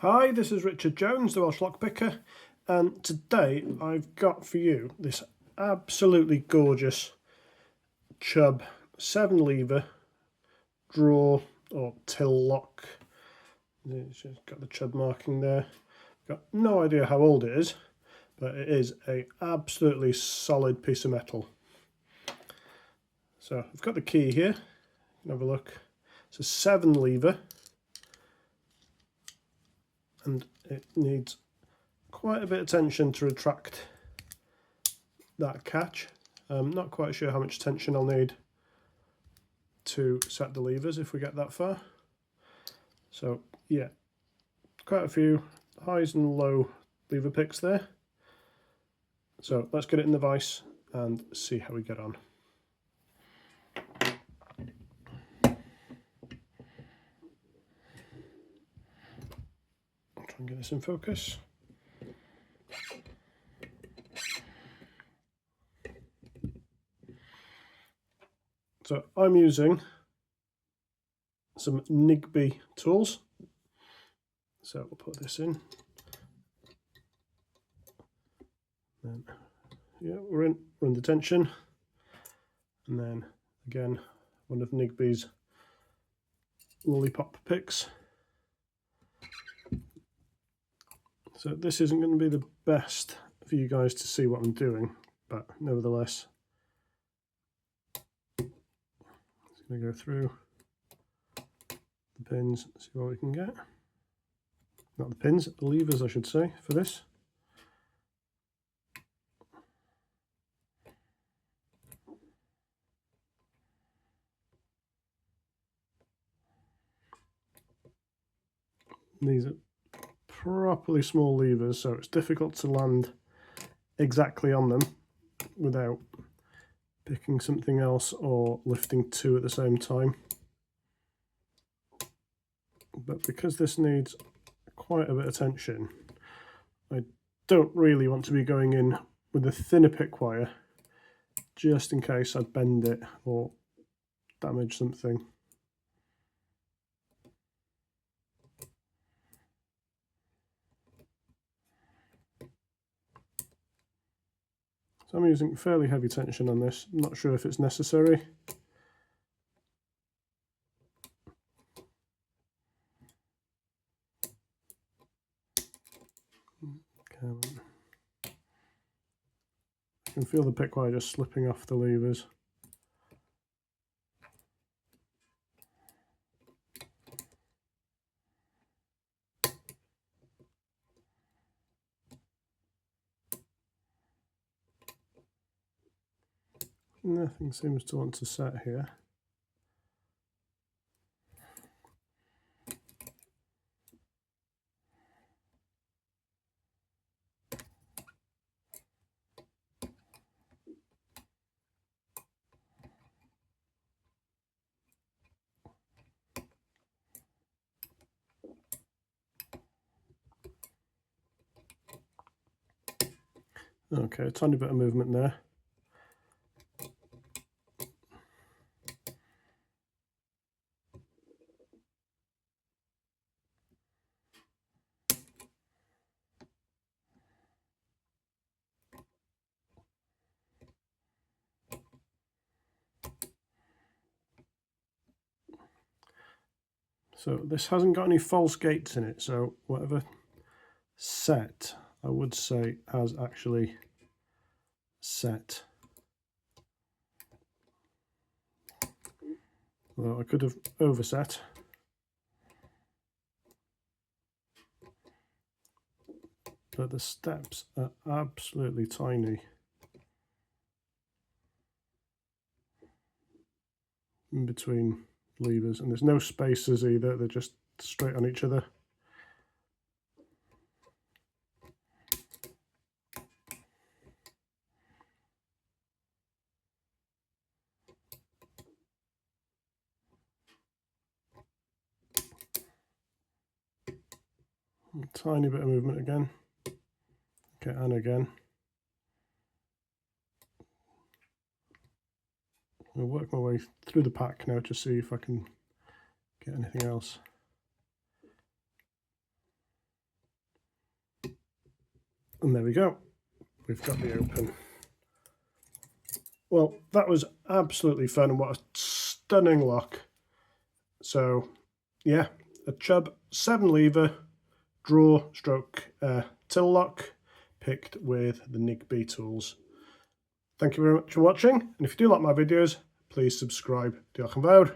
Hi, this is Richard Jones, the Welsh Lockpicker, and today I've got for you this absolutely gorgeous Chubb 7-lever drawer or till lock. It's just got the Chubb marking there. Got no idea how old it is, but it is a absolutely solid piece of metal. So I've got the key here. You can have a look. It's a 7-lever. And it needs quite a bit of tension to retract that catch. I'm not quite sure how much tension I'll need to set the levers if we get that far. So yeah, quite a few highs and low lever picks there. So let's get it in the vise and see how we get on. I'll try and get this in focus. So I'm using some Nigby tools. So we'll put this in. Then, yeah, we're in the tension. And then again, one of Nigby's lollipop picks. So this isn't going to be the best for you guys to see what I'm doing, but nevertheless, it's going to go through the pins, see what we can get. Not the pins, the levers I should say, for this. These are properly small levers, so it's difficult to land exactly on them without picking something else or lifting two at the same time. But because this needs quite a bit of tension, I don't really want to be going in with a thinner pick wire just in case I bend it or damage something. So I'm using fairly heavy tension on this. I'm not sure if it's necessary. Okay. I can feel the pick wire just slipping off the levers. Nothing seems to want to set here. Okay, a tiny bit of movement there. So this hasn't got any false gates in it, so whatever set I would say has actually set. Well, I could have overset. But the steps are absolutely tiny in between levers, and there's no spacers either, they're just straight on each other. A tiny bit of movement again. Okay, and again. I'll work my way through the pack now to see if I can get anything else. And there we go. We've got the open. Well, that was absolutely fun, and what a stunning lock. So, yeah, a Chubb 7-lever draw stroke till lock picked with the Nig B tools. Thank you very much for watching, and if you do like my videos, please subscribe. Diolch yn fawr.